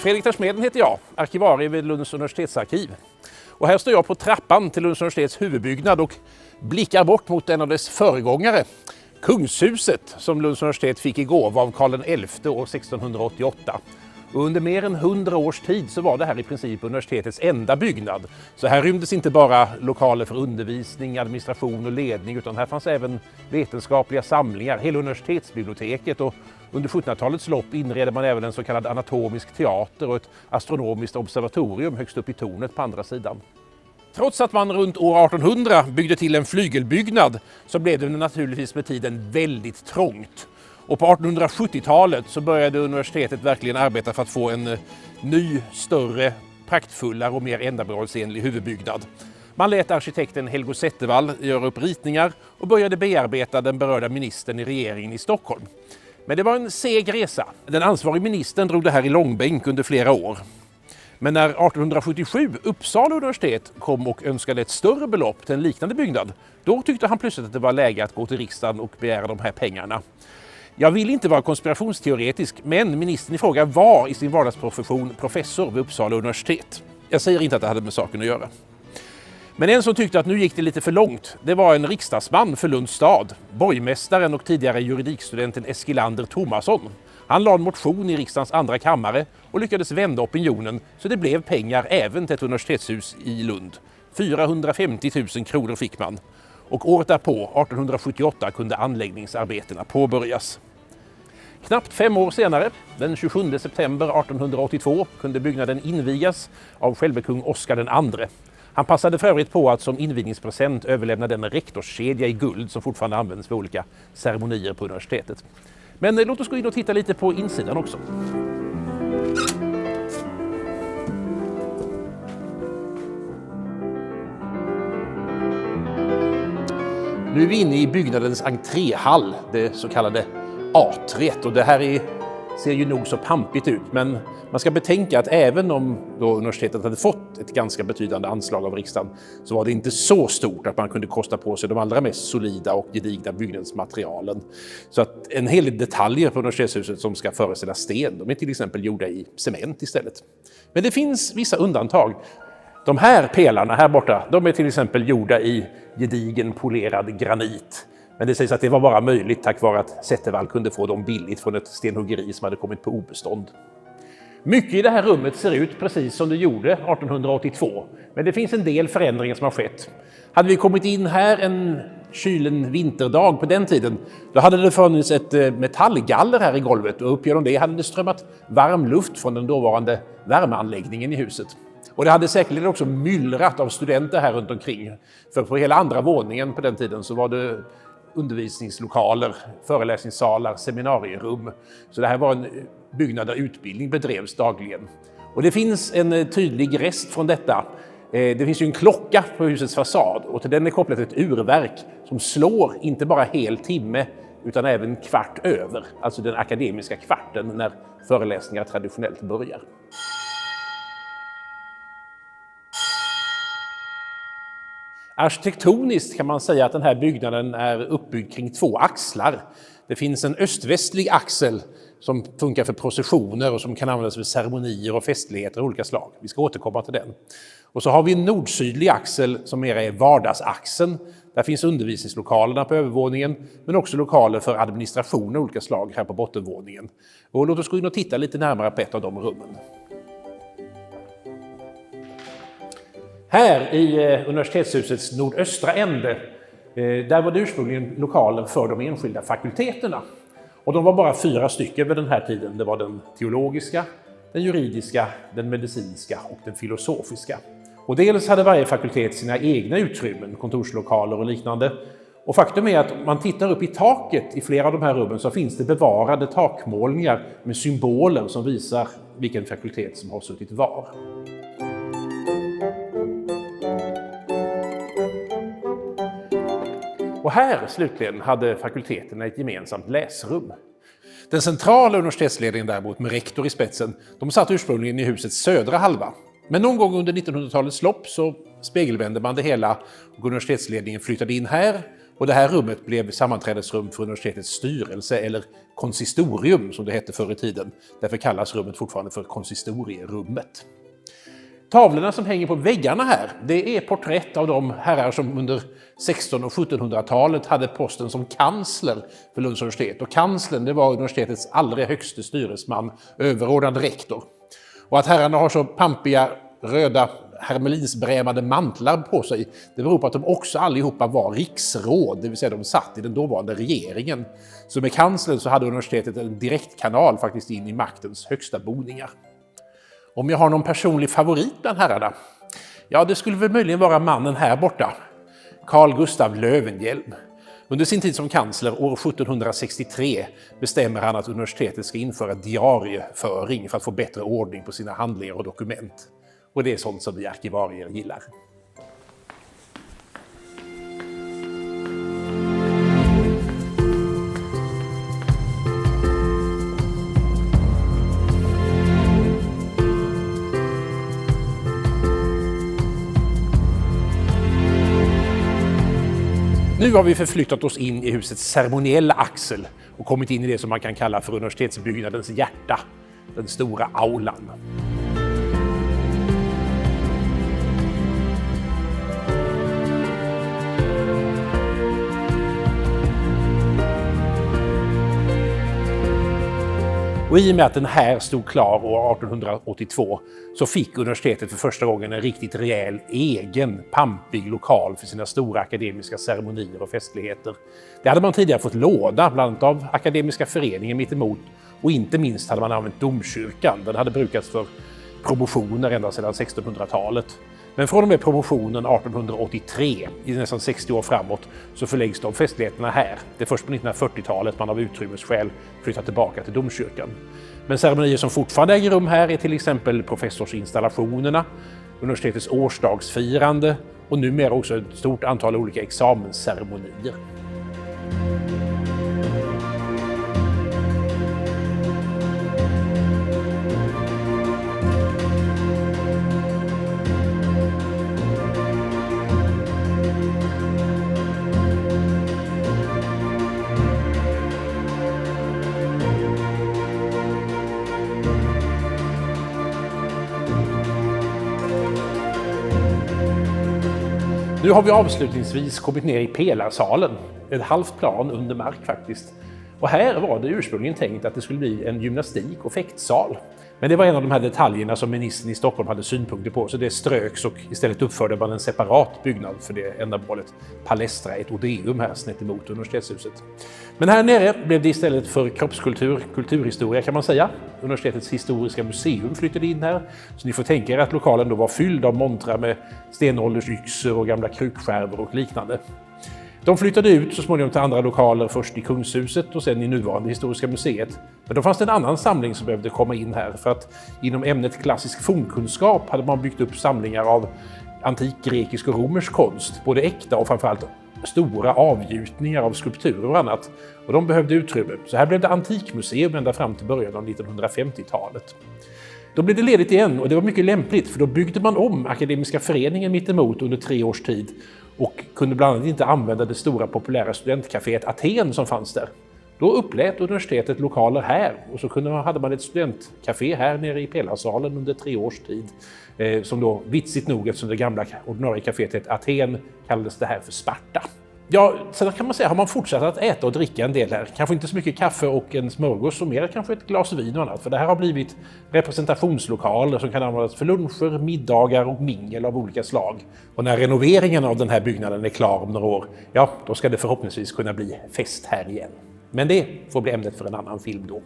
Fredrik Tersmeden heter jag, arkivarie vid Lunds universitetsarkiv. Och här står jag på trappan till Lunds universitets huvudbyggnad och blickar bort mot en av dess föregångare, Kungshuset, som Lunds universitet fick i gåva av Karl XI år 1688. Och under mer än 100 års tid så var det här i princip universitetets enda byggnad. Så här rymdes inte bara lokaler för undervisning, administration och ledning, utan här fanns även vetenskapliga samlingar, hela universitetsbiblioteket, och under 1700-talets lopp inredde man även en så kallad anatomisk teater och ett astronomiskt observatorium högst upp i tornet på andra sidan. Trots att man runt år 1800 byggde till en flygelbyggnad så blev det naturligtvis med tiden väldigt trångt. Och på 1870-talet så började universitetet verkligen arbeta för att få en ny, större, praktfullare och mer ändamålsenlig huvudbyggnad. Man lät arkitekten Helgo Zettervall göra upp ritningar och började bearbeta den berörda ministern i regeringen i Stockholm. Men det var en seg resa. Den ansvariga ministern drog det här i långbänk under flera år. Men när 1877 Uppsala universitet kom och önskade ett större belopp till en liknande byggnad, då tyckte han plötsligt att det var läge att gå till riksdagen och begära de här pengarna. Jag vill inte vara konspirationsteoretisk, men ministern i fråga var i sin vardagsprofession professor vid Uppsala universitet. Jag säger inte att det hade med saken att göra. Men en som tyckte att nu gick det lite för långt, det var en riksdagsman för Lunds stad, borgmästaren och tidigare juridikstudenten Eskilander Thomasson. Han lade en motion i riksdagens andra kammare och lyckades vända opinionen, så det blev pengar även till ett universitetshus i Lund. 450 000 kronor fick man. Och året därpå, 1878, kunde anläggningsarbetena påbörjas. Knappt 5 år senare, den 27 september 1882, kunde byggnaden invigas av själve kung Oscar II. Han passade för övrigt på att som invigningspresent överlämna den rektorskedja i guld som fortfarande används för olika ceremonier på universitetet. Men låt oss gå in och titta lite på insidan också. Nu är vi inne i byggnadens entréhall, det så kallade atriet, och det här ser ju nog så pampigt ut, men man ska betänka att även om då universitetet hade fått ett ganska betydande anslag av riksdagen så var det inte så stort att man kunde kosta på sig de allra mest solida och gedigna byggnadsmaterialen. Så att en hel del detaljer på universitetshuset som ska föreställa sten, de är till exempel gjorda i cement istället. Men det finns vissa undantag. De här pelarna här borta, de är till exempel gjorda i gedigen polerad granit. Men det sägs att det var bara möjligt tack vare att Zettervall kunde få dem billigt från ett stenhuggeri som hade kommit på obestånd. Mycket i det här rummet ser ut precis som det gjorde 1882, men det finns en del förändringar som har skett. Hade vi kommit in här en kylen vinterdag på den tiden, då hade det funnits ett metallgaller här i golvet, och upp genom det hade det strömmat varm luft från den dåvarande värmeanläggningen i huset. Och det hade säkerligen också myllrat av studenter här runt omkring. För på hela andra våningen på den tiden så var det undervisningslokaler, föreläsningssalar, seminarierum. Så det här var en byggnad där utbildning bedrevs dagligen. Och det finns en tydlig rest från detta. Det finns ju en klocka på husets fasad, och till den är kopplat ett urverk som slår inte bara hel timme utan även kvart över. Alltså den akademiska kvarten när föreläsningar traditionellt börjar. Arkitektoniskt kan man säga att den här byggnaden är uppbyggd kring 2 axlar. Det finns en öst-västlig axel som funkar för processioner och som kan användas för ceremonier och festligheter av olika slag. Vi ska återkomma till den. Och så har vi en nord-sydlig axel som mer är vardagsaxeln. Där finns undervisningslokalerna på övervåningen, men också lokaler för administration av olika slag här på bottenvåningen. Och låt oss gå in och titta lite närmare på ett av de rummen. Här i universitetshusets nordöstra ände, där var det ursprungligen lokaler för de enskilda fakulteterna. Och de var bara 4 stycken vid den här tiden. Det var den teologiska, den juridiska, den medicinska och den filosofiska. Och dels hade varje fakultet sina egna utrymmen, kontorslokaler och liknande. Och faktum är att om man tittar upp i taket i flera av de här rummen så finns det bevarade takmålningar med symboler som visar vilken fakultet som har suttit var. Och här slutligen hade fakulteterna ett gemensamt läsrum. Den centrala universitetsledningen däremot med rektor i spetsen, de satt ursprungligen i husets södra halva. Men någon gång under 1900-talets lopp så spegelvände man det hela och universitetsledningen flyttade in här Och det här rummet blev sammanträdesrum för universitetets styrelse, eller konsistorium som det hette förr i tiden. Därför kallas rummet fortfarande för konsistorierummet. Tavlorna som hänger på väggarna här, det är porträtt av de herrar som under 1600- och 1700-talet hade posten som kansler för Lunds universitet. Och kanslern, det var universitetets allra högste styresman, överordnad rektor. Och att herrarna har så pampiga röda hermelinsbrämade mantlar på sig, det beror på att de också allihopa var riksråd, det vill säga de satt i den dåvarande regeringen. Så med kanslern så hade universitetet en direktkanal faktiskt in i maktens högsta boningar. Om jag har någon personlig favorit bland herrarna? Ja, det skulle väl möjligen vara mannen här borta, Carl Gustaf Löwenhjelm. Under sin tid som kansler år 1763 bestämmer han att universitetet ska införa diarieföring för att få bättre ordning på sina handlingar och dokument. Och det är sånt som vi arkivarier gillar. Nu har vi förflyttat oss in i husets ceremoniella axel och kommit in i det som man kan kalla för universitetsbyggnadens hjärta, den stora aulan. Och i och med att den här stod klar år 1882 så fick universitetet för första gången en riktigt rejäl, egen, pampig lokal för sina stora akademiska ceremonier och festligheter. Det hade man tidigare fått låda, bland annat av Akademiska föreningen mittemot, och inte minst hade man använt domkyrkan. Den hade brukats för promotioner ända sedan 1600-talet. Men från och med promotionen 1883, i nästan 60 år framåt, så förläggs de festligheterna här. Det är först på 1940-talet man av utrymmesskäl flyttar tillbaka till domkyrkan. Men ceremonier som fortfarande äger rum här är till exempel professorsinstallationerna, universitetets årsdagsfirande och numera också ett stort antal olika examensceremonier. Nu har vi avslutningsvis kommit ner i pelarsalen, ett halvt plan under mark faktiskt. Och här var det ursprungligen tänkt att det skulle bli en gymnastik- och fäktsal. Men det var en av de här detaljerna som ministern i Stockholm hade synpunkter på, så det ströks och istället uppförde man en separat byggnad för det ändamålet, Palestra, ett odeum här snett emot universitetshuset. Men här nere blev det istället för kroppskultur, kulturhistoria kan man säga. Universitetets historiska museum flyttade in här, så ni får tänka er att lokalen då var fylld av montrar med stenåldersyxor och gamla krukskärvor och liknande. De flyttade ut så småningom till andra lokaler, först i Kungshuset och sen i nuvarande Historiska museet. Men då fanns det en annan samling som behövde komma in här, för att inom ämnet klassisk fornkunskap hade man byggt upp samlingar av antik grekisk och romersk konst, både äkta och framförallt stora avgjutningar av skulpturer och annat. Och de behövde utrymme. Så här blev det antikmuseum ända fram till början av 1950-talet. Då blev det ledigt igen och det var mycket lämpligt, för då byggde man om Akademiska föreningen mittemot under 3 års tid och kunde bland annat inte använda det stora populära studentcaféet Aten som fanns där. Då upplät universitetet lokaler här och så hade man ett studentcafé här nere i pelarsalen under 3 års tid. Som då vitsigt nog, eftersom det gamla ordinarie caféet hette Aten, kallades det här för Sparta. Ja, sen kan man säga, har man fortsatt att äta och dricka en del här. Kanske inte så mycket kaffe och en smörgås och mer kanske ett glas vin och annat. För det här har blivit representationslokaler som kan användas för luncher, middagar och mingel av olika slag. Och när renoveringen av den här byggnaden är klar om några år, ja, då ska det förhoppningsvis kunna bli fest här igen. Men det får bli ämnet för en annan film då.